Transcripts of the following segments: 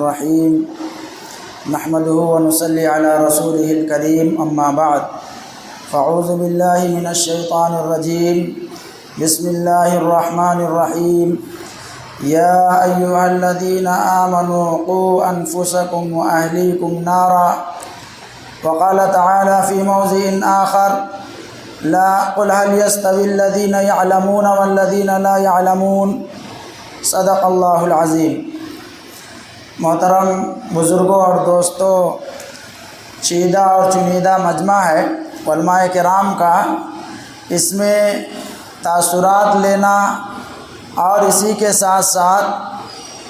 الرحیم نحمدہ ونصلی علی رسولہ الکریم اما بعد فاعوذ باللہ من الشیطان الرجیم بسم اللہ الرحمن الرحیم یا ایہا الذین آمنوا قوا انفسکم واہلیکم نارا وقال تعالی فی موضع آخر لا قل هل يستوي الذين يعلمون والذين لا يعلمون صدق اللہ العظیم۔ محترم بزرگوں اور دوستوں، چیدہ اور چنیدہ مجمع ہے علماء کرام کا، اس میں تاثرات لینا اور اسی کے ساتھ ساتھ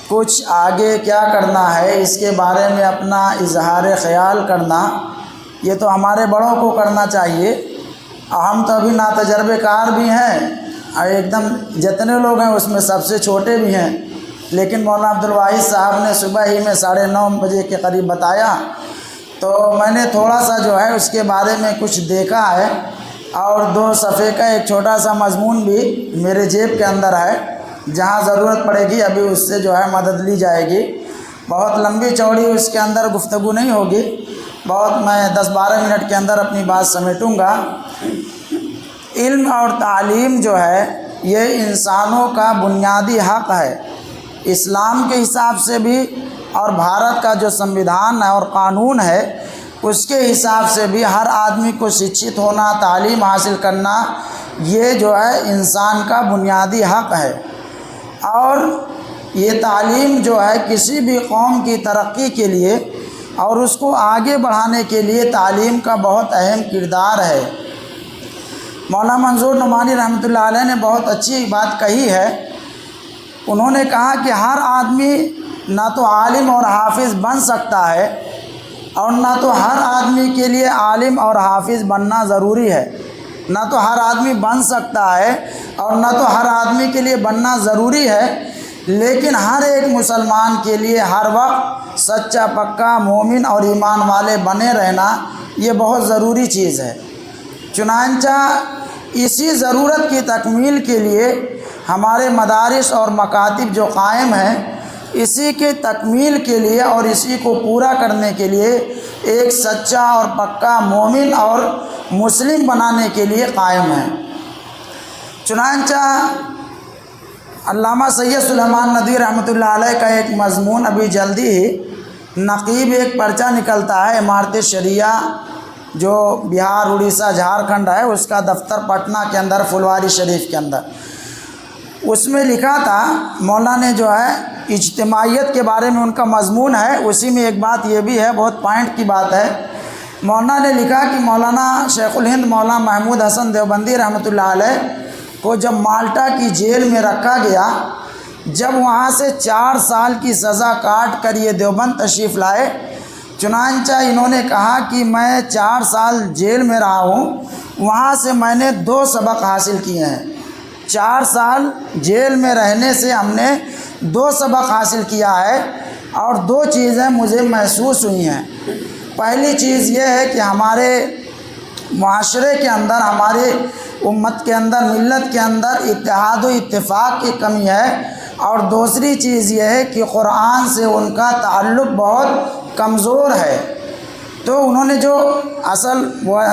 کچھ آگے کیا کرنا ہے اس کے بارے میں اپنا اظہار خیال کرنا، یہ تو ہمارے بڑوں کو کرنا چاہیے۔ ہم تو ابھی ناتجربے کار بھی ہیں اور ایک دم جتنے لوگ ہیں اس میں سب سے چھوٹے بھی ہیں، لیکن مولانا عبدالواحد صاحب نے صبح ہی میں 9:30 بجے کے قریب بتایا تو میں نے تھوڑا سا جو ہے اس کے بارے میں کچھ دیکھا ہے، اور 2 صفحے کا ایک چھوٹا سا مضمون بھی میرے جیب کے اندر ہے، جہاں ضرورت پڑے گی ابھی اس سے جو ہے مدد لی جائے گی۔ بہت لمبی چوڑی اس کے اندر گفتگو نہیں ہوگی، بہت میں 10-12 منٹ کے اندر اپنی بات سمیٹوں گا۔ علم اور تعلیم جو ہے یہ انسانوں کا بنیادی حق ہے، اسلام کے حساب سے بھی اور بھارت کا جو سمویدھان ہے اور قانون ہے اس کے حساب سے بھی ہر آدمی کو شکشت ہونا، تعلیم حاصل کرنا، یہ جو ہے انسان کا بنیادی حق ہے۔ اور یہ تعلیم جو ہے کسی بھی قوم کی ترقی کے لیے اور اس کو آگے بڑھانے کے لیے تعلیم کا بہت اہم کردار ہے۔ مولانا منظور نعمانی رحمۃ اللہ علیہ نے بہت اچھی بات کہی ہے، انہوں نے کہا کہ ہر آدمی نہ تو عالم اور حافظ بن سکتا ہے اور نہ تو ہر آدمی کے لیے عالم اور حافظ بننا ضروری ہے، نہ تو ہر آدمی بن سکتا ہے اور نہ تو ہر آدمی کے لیے بننا ضروری ہے، لیکن ہر ایک مسلمان کے لیے ہر وقت سچا پکا مومن اور ایمان والے بنے رہنا یہ بہت ضروری چیز ہے۔ چنانچہ اسی ضرورت کی تکمیل کے لیے ہمارے مدارس اور مکاتب جو قائم ہیں، اسی کے تکمیل کے لیے اور اسی کو پورا کرنے کے لیے ایک سچا اور پکا مومن اور مسلم بنانے کے لیے قائم ہیں۔ چنانچہ علامہ سید سلیمان ندوی رحمۃ اللہ علیہ کا ایک مضمون ابھی جلدی ہی نقیب ایک پرچہ نکلتا ہے عمارت شریعہ جو بہار، اڑیسہ، جھارکھنڈ ہے، اس کا دفتر پٹنہ کے اندر پھلواری شریف کے اندر، اس میں لکھا تھا مولانا نے جو ہے اجتماعیت کے بارے میں ان کا مضمون ہے، اسی میں ایک بات یہ بھی ہے، بہت پوائنٹ کی بات ہے۔ مولانا نے لکھا کہ مولانا شیخ الہند مولانا محمود حسن دیوبندی رحمۃ اللہ علیہ کو جب مالٹا کی جیل میں رکھا گیا، جب وہاں سے 4 سال کی سزا کاٹ کر یہ دیوبند تشریف لائے، چنانچہ انہوں نے کہا کہ میں 4 سال جیل میں رہا ہوں، وہاں سے میں نے 2 سبق حاصل کیے ہیں۔ 4 سال جیل میں رہنے سے ہم نے 2 سبق حاصل کیا ہے، اور 2 چیزیں مجھے محسوس ہوئی ہیں۔ پہلی چیز یہ ہے کہ ہمارے معاشرے کے اندر، ہمارے امت کے اندر، ملت کے اندر اتحاد و اتفاق کی کمی ہے، اور دوسری چیز یہ ہے کہ قرآن سے ان کا تعلق بہت کمزور ہے۔ تو انہوں نے جو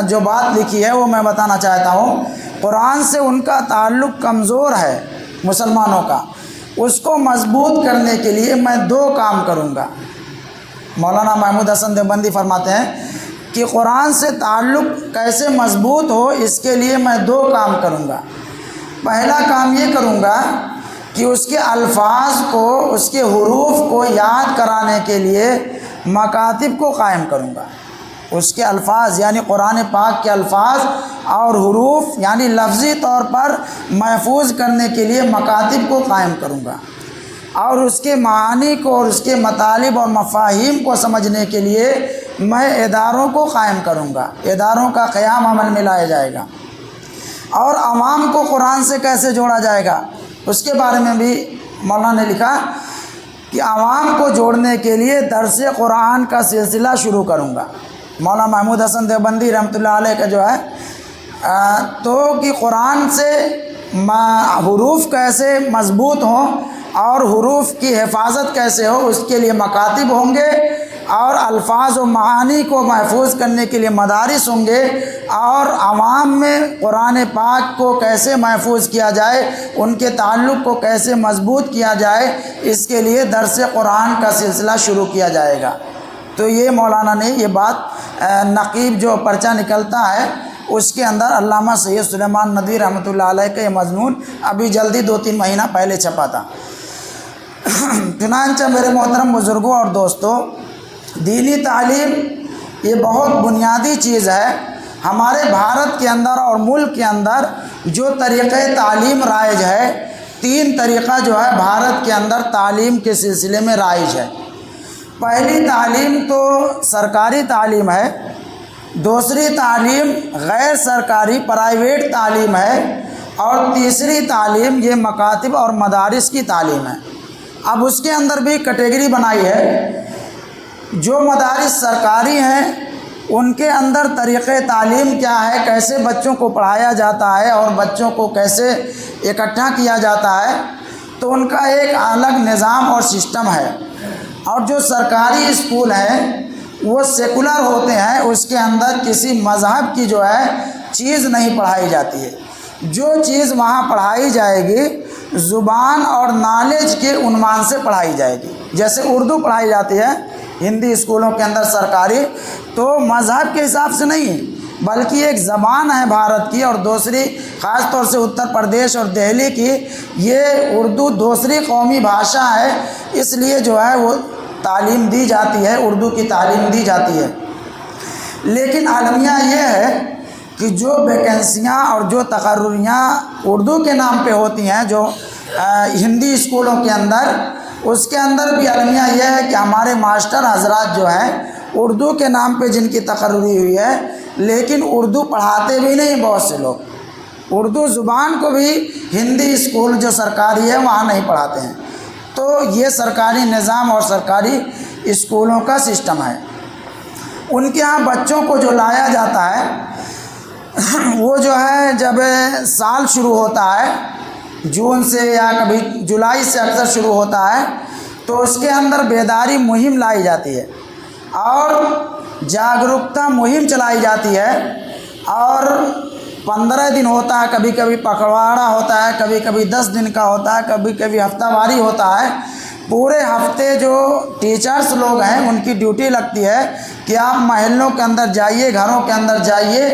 جو بات لکھی ہے وہ میں بتانا چاہتا ہوں، قرآن سے ان کا تعلق کمزور ہے مسلمانوں کا، اس کو مضبوط کرنے کے لیے میں 2 کام کروں گا۔ مولانا محمود حسن دیوبندی فرماتے ہیں کہ قرآن سے تعلق کیسے مضبوط ہو، اس کے لیے میں 2 کام کروں گا۔ پہلا کام یہ کروں گا کہ اس کے الفاظ کو، اس کے حروف کو یاد کرانے کے لیے مکاتب کو قائم کروں گا۔ اس کے الفاظ یعنی قرآن پاک کے الفاظ اور حروف یعنی لفظی طور پر محفوظ کرنے کے لیے مکاتب کو قائم کروں گا، اور اس کے معانی کو اور اس کے مطالب اور مفاہیم کو سمجھنے کے لیے میں اداروں کو قائم کروں گا، اداروں کا قیام عمل میں لایا جائے گا۔ اور عوام کو قرآن سے کیسے جوڑا جائے گا اس کے بارے میں بھی مولانا نے لکھا کہ عوام کو جوڑنے کے لیے درس قرآن کا سلسلہ شروع کروں گا۔ مولانا محمود حسن دیوبندی رحمۃ اللہ علیہ کا جو ہے تو کہ قرآن سے حروف کیسے مضبوط ہوں اور حروف کی حفاظت کیسے ہو اس کے لیے مکاتب ہوں گے، اور الفاظ و معانی کو محفوظ کرنے کے لیے مدارس ہوں گے، اور عوام میں قرآن پاک کو کیسے محفوظ کیا جائے، ان کے تعلق کو کیسے مضبوط کیا جائے، اس کے لیے درس قرآن کا سلسلہ شروع کیا جائے گا۔ تو یہ مولانا نے یہ بات نقیب جو پرچہ نکلتا ہے اس کے اندر علامہ سید سلیمان ندوی رحمۃ اللہ علیہ کا یہ مضمون ابھی جلدی 2-3 مہینہ پہلے چھپا تھا۔ چنانچہ میرے محترم بزرگوں اور دوستوں، دینی تعلیم یہ بہت بنیادی چیز ہے۔ ہمارے بھارت کے اندر اور ملک کے اندر جو طریقہ تعلیم رائج ہے، 3 طریقہ جو ہے بھارت کے اندر تعلیم کے سلسلے میں رائج ہے۔ پہلی تعلیم تو سرکاری تعلیم ہے، دوسری تعلیم غیر سرکاری پرائیویٹ تعلیم ہے، اور تیسری تعلیم یہ مکاتب اور مدارس کی تعلیم ہے۔ اب اس کے اندر بھی کیٹیگری بنائی ہے۔ جو مدارس سرکاری ہیں ان کے اندر طریقہ تعلیم کیا ہے، کیسے بچوں کو پڑھایا جاتا ہے اور بچوں کو کیسے اکٹھا کیا جاتا ہے، تو ان کا ایک الگ نظام اور سسٹم ہے۔ اور جو سرکاری اسکول ہیں وہ سیکولر ہوتے ہیں، اس کے اندر کسی مذہب کی جو ہے چیز نہیں پڑھائی جاتی ہے۔ جو چیز وہاں پڑھائی جائے گی زبان اور نالج کے عنوان سے پڑھائی جائے گی۔ جیسے اردو پڑھائی جاتی ہے ہندی اسکولوں کے اندر سرکاری، تو مذہب کے حساب سے نہیں بلکہ ایک زبان ہے بھارت کی، اور دوسری خاص طور سے اتر پردیش اور دہلی کی یہ اردو دوسری قومی بھاشا ہے، اس لیے جو ہے وہ تعلیم دی جاتی ہے، اردو کی تعلیم دی جاتی ہے۔ لیکن المیہ یہ ہے کہ جو ویکنسیاں اور جو تقرریاں اردو کے نام پہ ہوتی ہیں جو ہندی اسکولوں کے اندر، اس کے اندر بھی المیہ یہ ہے کہ ہمارے ماسٹر حضرات جو ہیں اردو کے نام پہ جن کی تقرری ہوئی ہے، لیکن اردو پڑھاتے بھی نہیں بہت سے لوگ، اردو زبان کو بھی ہندی اسکول جو سرکاری ہے وہاں نہیں پڑھاتے ہیں۔ تو یہ سرکاری نظام اور سرکاری اسکولوں کا سسٹم ہے۔ ان کے ہاں بچوں کو جو لایا جاتا ہے وہ جو ہے جب سال شروع ہوتا ہے جون سے یا کبھی جولائی سے اکثر شروع ہوتا ہے، تو اس کے اندر بیداری مہم لائی جاتی ہے اور جاگرکتا مہم چلائی جاتی ہے، اور 15 دن ہوتا ہے، کبھی کبھی پکھواڑا ہوتا ہے، کبھی کبھی 10 دن کا ہوتا ہے، کبھی کبھی ہفتہ واری ہوتا ہے۔ پورے ہفتے جو ٹیچرز لوگ ہیں ان کی ڈیوٹی لگتی ہے کہ آپ محلوں کے اندر جائیے، گھروں کے اندر جائیے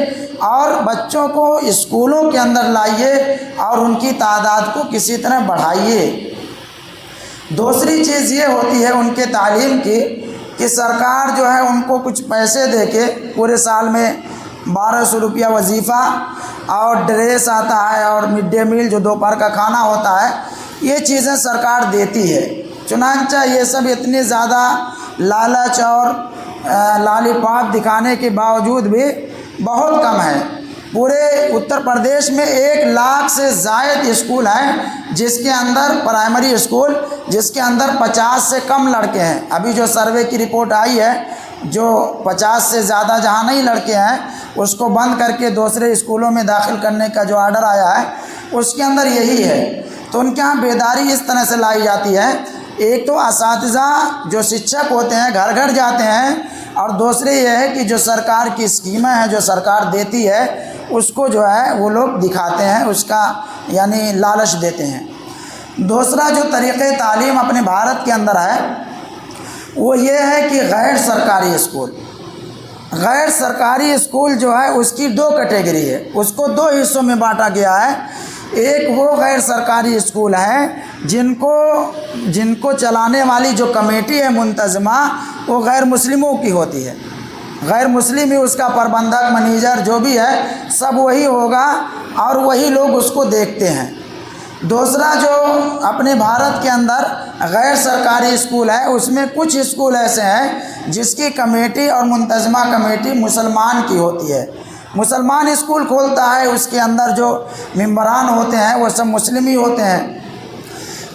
اور بچوں کو اسکولوں کے اندر لائیے اور ان کی تعداد کو کسی طرح بڑھائیے۔ دوسری چیز یہ ہوتی ہے ان کے تعلیم کی کہ سرکار جو ہے ان کو کچھ پیسے دے کے پورے سال میں 1200 روپیہ وظیفہ اور ڈریس آتا ہے اور مڈ ڈے میل جو دوپہر کا کھانا ہوتا ہے، یہ چیزیں سرکار دیتی ہے۔ چنانچہ یہ سب اتنی زیادہ لالچ اور لالی پاپ دکھانے کے باوجود بھی بہت کم ہے۔ پورے اتر پردیش میں 1 لاکھ سے زائد اسکول ہیں جس کے اندر پرائمری اسکول جس کے اندر 50 سے کم لڑکے ہیں۔ ابھی جو سروے کی رپورٹ آئی ہے جو 50 سے زیادہ جہاں نہیں لڑکے ہیں اس کو بند کر کے دوسرے اسکولوں میں داخل کرنے کا جو آرڈر آیا ہے اس کے اندر یہی ہے۔ تو ان کے ہاں بیداری اس طرح سے لائی جاتی ہے، ایک تو اساتذہ جو شکشک ہوتے ہیں گھر گھر جاتے ہیں، اور دوسرے یہ ہے کہ جو سرکار کی اسکیمیں ہیں جو سرکار دیتی ہے اس کو جو ہے وہ لوگ دکھاتے ہیں، اس کا یعنی لالچ دیتے ہیں۔ دوسرا جو طریقہ تعلیم اپنے بھارت کے اندر ہے وہ یہ ہے کہ غیر سرکاری اسکول۔ غیر سرکاری اسکول جو ہے اس کی 2 کیٹیگری ہے، اس کو 2 حصوں میں بانٹا گیا ہے۔ ایک وہ غیر سرکاری اسکول ہیں جن کو چلانے والی جو کمیٹی ہے منتظمہ وہ غیر مسلموں کی ہوتی ہے، غیر مسلم ہی اس کا پربندھک منیجر جو بھی ہے سب وہی ہوگا اور وہی لوگ اس کو دیکھتے ہیں۔ دوسرا جو اپنے بھارت کے اندر غیر سرکاری اسکول ہے اس میں کچھ اسکول ایسے ہیں جس کی کمیٹی اور منتظمہ کمیٹی مسلمان کی ہوتی ہے، مسلمان اسکول کھولتا ہے، اس کے اندر جو ممبران ہوتے ہیں وہ سب مسلم ہی ہوتے ہیں۔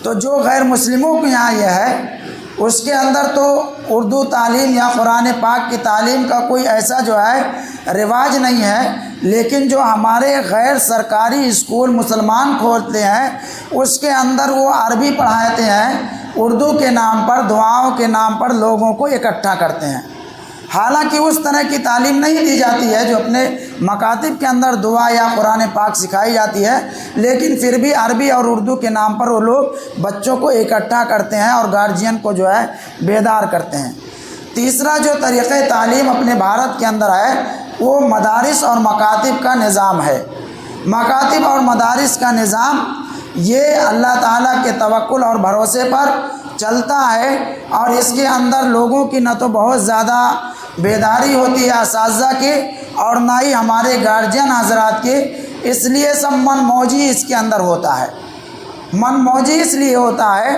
تو جو غیر مسلموں کے یہاں یہ ہے اس کے اندر تو اردو تعلیم یا قرآن پاک کی تعلیم کا کوئی ایسا جو ہے رواج نہیں ہے، لیکن جو ہمارے غیر سرکاری اسکول مسلمان کھولتے ہیں اس کے اندر وہ عربی پڑھاتے ہیں، اردو کے نام پر، دعاؤں کے نام پر لوگوں کو اکٹھا کرتے ہیں۔ حالانکہ اس طرح کی تعلیم نہیں دی جاتی ہے جو اپنے مکاتب کے اندر دعا یا قرآن پاک سکھائی جاتی ہے، لیکن پھر بھی عربی اور اردو کے نام پر وہ لوگ بچوں کو اکٹھا کرتے ہیں اور گارجین کو جو ہے بیدار کرتے ہیں۔ تیسرا جو طریقہ تعلیم اپنے بھارت کے اندر ہے وہ مدارس اور مکاتب کا نظام ہے۔ مکاتب اور مدارس کا نظام یہ اللہ تعالیٰ کے توکل اور بھروسے پر چلتا ہے، اور اس کے اندر لوگوں کی نہ تو بہت زیادہ بیداری ہوتی ہے اساتذہ کی، اور نہ ہی ہمارے گارجین حضرات کی، اس لیے سب من موجی اس کے اندر ہوتا ہے۔ من موجی اس لیے ہوتا ہے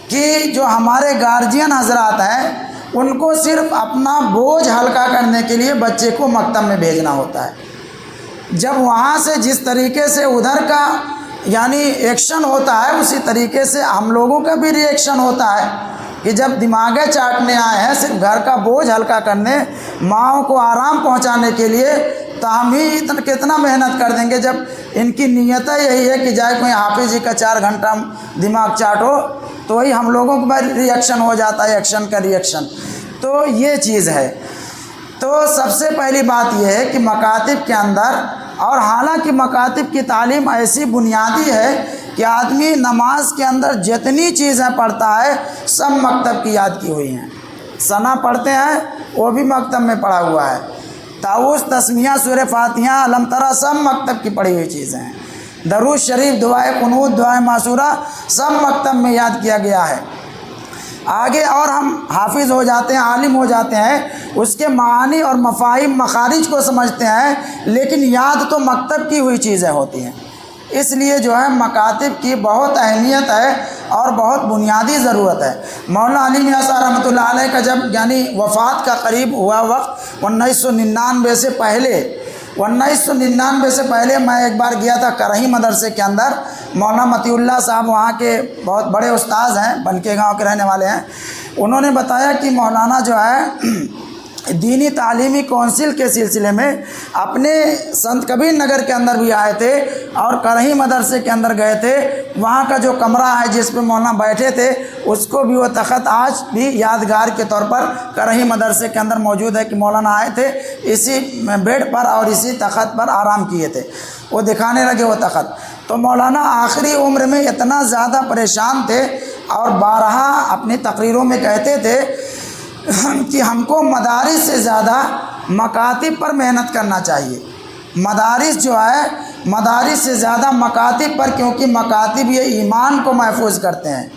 کہ جو ہمارے گارجین حضرات ہیں ان کو صرف اپنا بوجھ ہلکا کرنے کے لیے بچے کو مکتب میں بھیجنا ہوتا ہے۔ جب وہاں سے جس طریقے سے ادھر کا یعنی ایکشن ہوتا ہے اسی طریقے سے ہم لوگوں کا بھی ری ایکشن ہوتا ہے کہ جب دماغیں چاٹنے آئے ہیں صرف گھر کا بوجھ ہلکا کرنے، ماؤں کو آرام پہنچانے کے لیے، تو ہم ہی کتنا محنت کر دیں گے جب ان کی نیت یہی ہے کہ جائے کوئی حافظ جی کا 4 گھنٹہ دماغ چاٹو، تو وہی ہم لوگوں کا ری ایکشن ہو جاتا ہے، ایکشن کا ری ایکشن۔ تو یہ چیز ہے۔ تو سب سے پہلی بات یہ ہے کہ مکاتب کے اندر، اور حالانکہ مکاتب کی تعلیم ایسی بنیادی ہے کہ آدمی نماز کے اندر جتنی چیزیں پڑھتا ہے سب مکتب کی یاد کی ہوئی ہیں۔ ثنا پڑھتے ہیں وہ بھی مکتب میں پڑھا ہوا ہے، طاؤس، تسمیہ، سورہ فاتحہ، علم ترا سب مکتب کی پڑھی ہوئی چیزیں ہیں، درود شریف، دعائے قنوت، دعائے معصورہ سب مکتب میں یاد کیا گیا ہے۔ آگے اور ہم حافظ ہو جاتے ہیں، عالم ہو جاتے ہیں، اس کے معانی اور مفاہیم مخارج کو سمجھتے ہیں، لیکن یاد تو مکتب کی ہوئی چیزیں ہوتی ہیں۔ اس لیے جو ہے مکاتب کی بہت اہمیت ہے اور بہت بنیادی ضرورت ہے۔ مولانا علی میاں صاحب رحمۃ اللہ علیہ کا جب یعنی وفات کا قریب ہوا وقت 1999 سے پہلے، 1999 سے پہلے میں ایک بار گیا تھا کرہی مدرسے کے اندر۔ مولانا مطیع اللہ صاحب وہاں کے بہت بڑے استاذ ہیں، بنکے گاؤں کے رہنے والے ہیں۔ انہوں نے بتایا کہ مولانا جو ہے دینی تعلیمی کونسل کے سلسلے میں اپنے سنت کبیر نگر کے اندر بھی آئے تھے اور کرہی مدرسے کے اندر گئے تھے۔ وہاں کا جو کمرہ ہے جس پہ مولانا بیٹھے تھے اس کو بھی وہ تخت آج بھی یادگار کے طور پر کرہی مدرسے کے اندر موجود ہے کہ مولانا آئے تھے اسی بیڈ پر اور اسی تخت پر آرام کیے تھے، وہ دکھانے لگے وہ تخت۔ تو مولانا آخری عمر میں اتنا زیادہ پریشان تھے اور بارہا اپنی تقریروں میں کہتے تھے کہ ہم کو مدارس سے زیادہ مکاتب پر محنت کرنا چاہیے۔ مدارس جو ہے مدارس سے زیادہ مکاتب پر، کیونکہ مکاتب یہ ایمان کو محفوظ کرتے ہیں،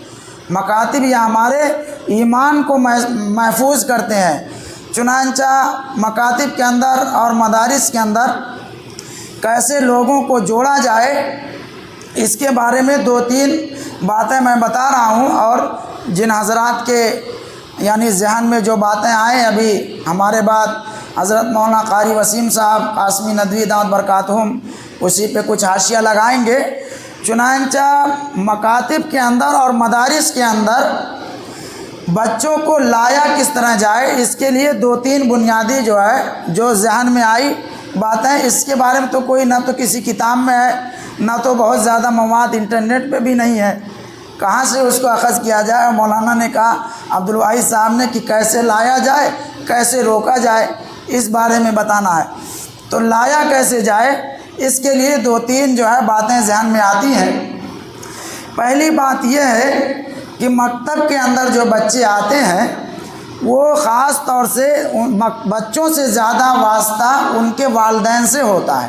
مکاتب یہ ہمارے ایمان کو محفوظ کرتے ہیں۔ چنانچہ مکاتب کے اندر اور مدارس کے اندر کیسے لوگوں کو جوڑا جائے اس کے بارے میں 2-3 باتیں میں بتا رہا ہوں، اور جن حضرات کے یعنی ذہن میں جو باتیں آئیں، ابھی ہمارے بعد حضرت مولانا قاری وسیم صاحب قاسمی ندوی دامت برکاتہم اسی پہ کچھ حاشیہ لگائیں گے۔ چنانچہ مکاتب کے اندر اور مدارس کے اندر بچوں کو لایا کس طرح جائے، اس کے لیے 2-3 بنیادی جو ہے جو ذہن میں آئی باتیں، اس کے بارے میں تو کوئی نہ تو کسی کتاب میں ہے، نہ تو بہت زیادہ مواد انٹرنیٹ پہ بھی نہیں ہے، کہاں سے اس کو اخذ کیا جائے۔ اور مولانا نے کہا عبدالواحد صاحب نے کہ کیسے لایا جائے، کیسے روکا جائے، اس بارے میں بتانا ہے۔ تو لایا کیسے جائے اس کے لیے 2-3 جو ہے باتیں ذہن میں آتی ہیں۔ پہلی بات یہ ہے کہ مکتب کے اندر جو بچے آتے ہیں وہ خاص طور سے بچوں سے زیادہ واسطہ ان کے والدین سے ہوتا ہے۔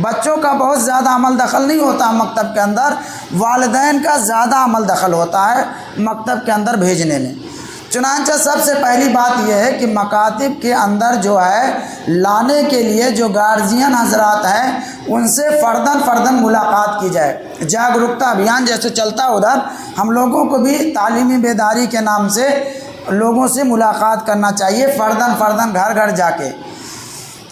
بچوں کا بہت زیادہ عمل دخل نہیں ہوتا مکتب کے اندر، والدین کا زیادہ عمل دخل ہوتا ہے مکتب کے اندر بھیجنے میں۔ چنانچہ سب سے پہلی بات یہ ہے کہ مکاتب کے اندر جو ہے لانے کے لیے جو گارجین حضرات ہیں ان سے فرداً ملاقات کی جائے۔ جاگرکتا ابھیان جیسے چلتا ادھر ہم لوگوں کو بھی تعلیمی بیداری کے نام سے لوگوں سے ملاقات کرنا چاہیے، فرداً گھر گھر جا کے۔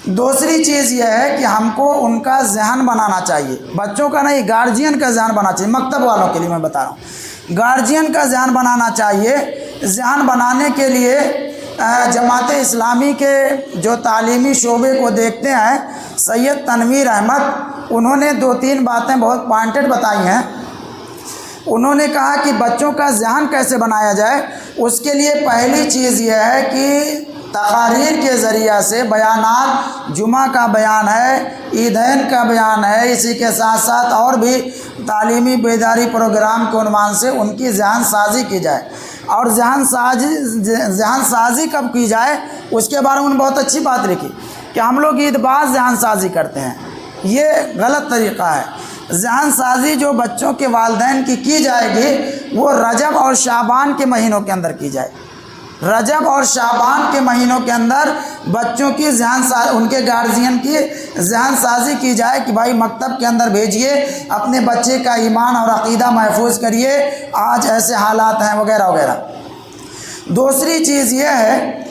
دوسری چیز یہ ہے کہ ہم کو ان کا ذہن بنانا چاہیے، بچوں کا نہیں، گارجین کا ذہن بنانا چاہیے۔ مکتب والوں کے لیے میں بتا رہا ہوں، گارجین کا ذہن بنانا چاہیے۔ ذہن بنانے کے لیے جماعت اسلامی کے جو تعلیمی شعبے کو دیکھتے ہیں سید تنویر احمد، انہوں نے 2-3 باتیں بہت پوائنٹڈ بتائی ہیں۔ انہوں نے کہا کہ بچوں کا ذہن کیسے بنایا جائے، اس کے لیے پہلی چیز یہ ہے کہ تقاریر کے ذریعہ سے بیانات، جمعہ کا بیان ہے، عیدین کا بیان ہے، اسی کے ساتھ ساتھ اور بھی تعلیمی بیداری پروگرام کے عنوان سے ان کی ذہن سازی کی جائے۔ اور ذہن سازی کب کی جائے اس کے بارے میں انہوں نے بہت اچھی بات لکھی کہ ہم لوگ عید بعد ذہن سازی کرتے ہیں، یہ غلط طریقہ ہے۔ ذہن سازی جو بچوں کے والدین کی جائے گی وہ رجب اور شعبان کے مہینوں کے اندر کی جائے۔ رجب اور شعبان کے مہینوں کے اندر بچوں کی ان کے گارجین کی ذہن سازی کی جائے کہ بھائی مکتب کے اندر بھیجیے، اپنے بچے کا ایمان اور عقیدہ محفوظ کریے، آج ایسے حالات ہیں وغیرہ وغیرہ۔ دوسری چیز یہ ہے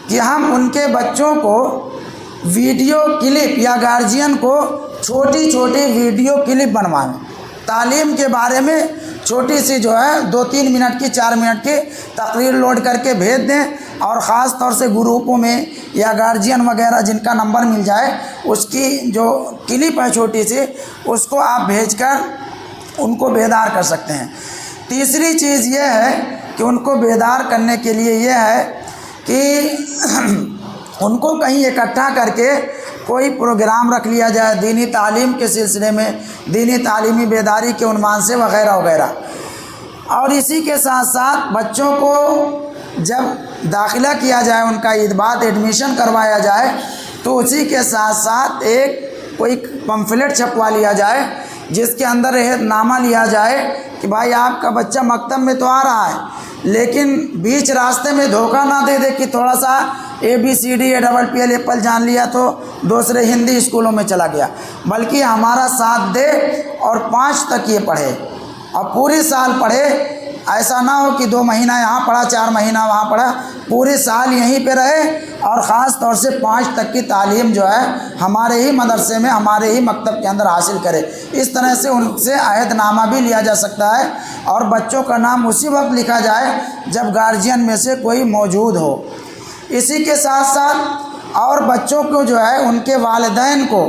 کہ ہم ان کے بچوں کو ویڈیو کلپ یا گارجین کو چھوٹی چھوٹی ویڈیو کلپ بنوائیں، تعلیم کے بارے میں چھوٹی سی جو ہے 2-3 منٹ کی 4 منٹ کی تقریر لوڈ کر کے بھیج دیں، اور خاص طور سے گروپوں میں یا گارجین وغیرہ جن کا نمبر مل جائے اس کی جو کلپ ہے چھوٹی سی اس کو آپ بھیج کر ان کو بیدار کر سکتے ہیں۔ تیسری چیز یہ ہے کہ ان کو بیدار کرنے کے لیے یہ ہے کہ ان کو کہیں اکٹھا کر کے کوئی پروگرام رکھ لیا جائے دینی تعلیم کے سلسلے میں، دینی تعلیمی بیداری کے عنوان سے وغیرہ وغیرہ۔ اور اسی کے ساتھ ساتھ بچوں کو جب داخلہ کیا جائے، ان کا عید بعد ایڈمیشن کروایا جائے، تو اسی کے ساتھ ساتھ کوئی پمفلٹ چھپوا لیا جائے جس کے اندر عہد نامہ لیا جائے کہ بھائی آپ کا بچہ مکتب میں تو آ رہا ہے لیکن بیچ راستے میں دھوکہ نہ دے کہ تھوڑا سا ABCD APPL ایپل جان لیا تو دوسرے ہندی اسکولوں میں چلا گیا، بلکہ ہمارا ساتھ دے اور 5 تک یہ پڑھے اور پوری سال پڑھے۔ ایسا نہ ہو کہ 2 مہینہ یہاں پڑھا، 4 مہینہ وہاں پڑھا، پورے سال یہیں پہ رہے، اور خاص طور سے 5 تک کی تعلیم جو ہے ہمارے ہی مدرسے میں، ہمارے ہی مکتب کے اندر حاصل کرے۔ اس طرح سے ان سے عہد نامہ بھی لیا جا سکتا ہے، اور بچوں کا نام اسی وقت لکھا جائے جب گارجین میں سے کوئی موجود ہو۔ اسی کے ساتھ ساتھ اور بچوں کو جو ہے ان کے والدین کو،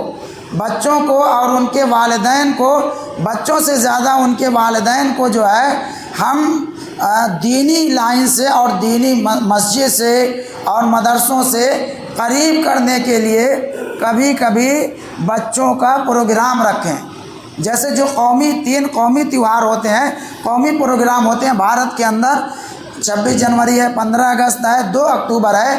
بچوں کو اور ان کے والدین کو، بچوں سے زیادہ ان کے والدین کو جو ہے ہم دینی لائن سے اور دینی مسجد سے اور مدرسوں سے قریب کرنے کے لیے کبھی کبھی بچوں کا پروگرام رکھیں۔ جیسے جو 3 قومی تیوہار ہوتے ہیں، قومی پروگرام ہوتے ہیں بھارت کے اندر، 26 جنوری ہے، 15 اگست ہے، 2 اکتوبر ہے،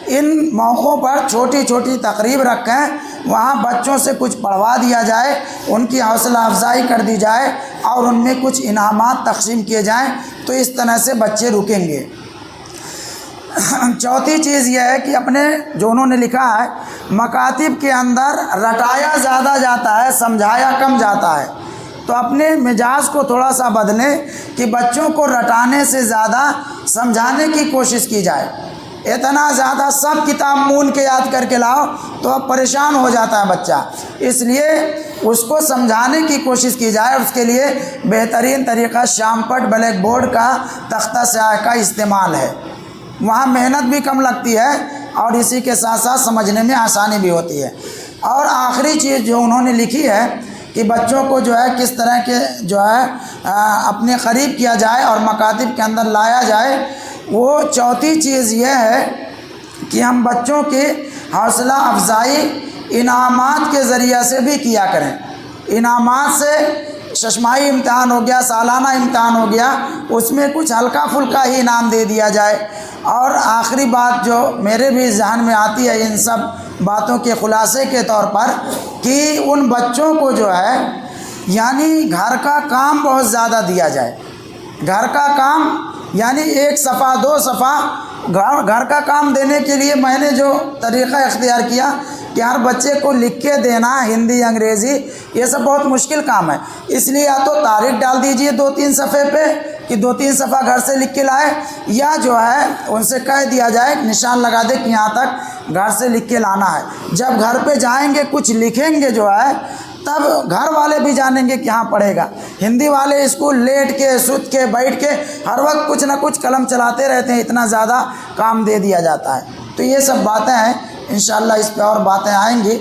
ان موقعوں پر چھوٹی چھوٹی تقریب رکھیں، وہاں بچوں سے کچھ پڑھوا دیا جائے، ان کی حوصلہ افزائی کر دی جائے اور ان میں کچھ انعامات تقسیم کیے جائیں، تو اس طرح سے بچے رکیں گے۔ چوتھی چیز یہ ہے کہ اپنے جو انہوں نے لکھا ہے مکاتب کے اندر رٹایا زیادہ جاتا ہے، سمجھایا کم جاتا ہے، تو اپنے مزاج کو تھوڑا سا بدلیں کہ بچوں کو رٹانے سے زیادہ سمجھانے کی کوشش کی جائے۔ اتنا زیادہ سب کتاب مون کے یاد کر کے لاؤ تو اب پریشان ہو جاتا ہے بچہ، اس لیے اس کو سمجھانے کی کوشش کی جائے، اور اس کے لیے بہترین طریقہ شام پٹ بلیک بورڈ کا تختہ سیاہ کا استعمال ہے، وہاں محنت بھی کم لگتی ہے اور اسی کے ساتھ ساتھ سمجھنے میں آسانی بھی ہوتی ہے۔ اور آخری چیز جو انہوں نے لکھی ہے کہ بچوں کو جو ہے کس طرح کے جو ہے اپنے قریب کیا جائے اور مکاتب کے اندر لایا جائے، وہ چوتھی چیز یہ ہے کہ ہم بچوں کی حوصلہ افزائی انعامات کے ذریعہ سے بھی کیا کریں۔ انعامات سے ششماہی امتحان ہو گیا، سالانہ امتحان ہو گیا، اس میں کچھ ہلکا پھلکا ہی انعام دے دیا جائے۔ اور آخری بات جو میرے بھی ذہن میں آتی ہے ان سب باتوں کے خلاصے کے طور پر، کہ ان بچوں کو جو ہے یعنی گھر کا کام بہت زیادہ دیا جائے۔ گھر کا کام یعنی 1 صفحہ 2 صفحہ گھر کا کام دینے کے لیے میں نے جو طریقہ اختیار کیا کہ ہر بچے کو لکھ کے دینا ہندی انگریزی، یہ سب بہت مشکل کام ہے، اس لیے یا تو تاریخ ڈال دیجئے 2-3 صفحے پہ کہ 2-3 صفحہ گھر سے لکھ کے لائے، یا جو ہے ان سے کہہ دیا جائے، نشان لگا دے کہ یہاں تک گھر سے لکھ کے لانا ہے۔ جب گھر پہ جائیں گے کچھ لکھیں گے جو ہے تب گھر والے بھی جانیں گے کہ ہاں پڑھے گا. ہندی والے اسکول لیٹ کے سوت کے بیٹھ کے ہر وقت کچھ نہ کچھ قلم چلاتے رہتے ہیں, اتنا زیادہ کام دے دیا جاتا ہے. تو یہ سب باتیں ہیں, انشاءاللہ اس پہ اور باتیں آئیں گی.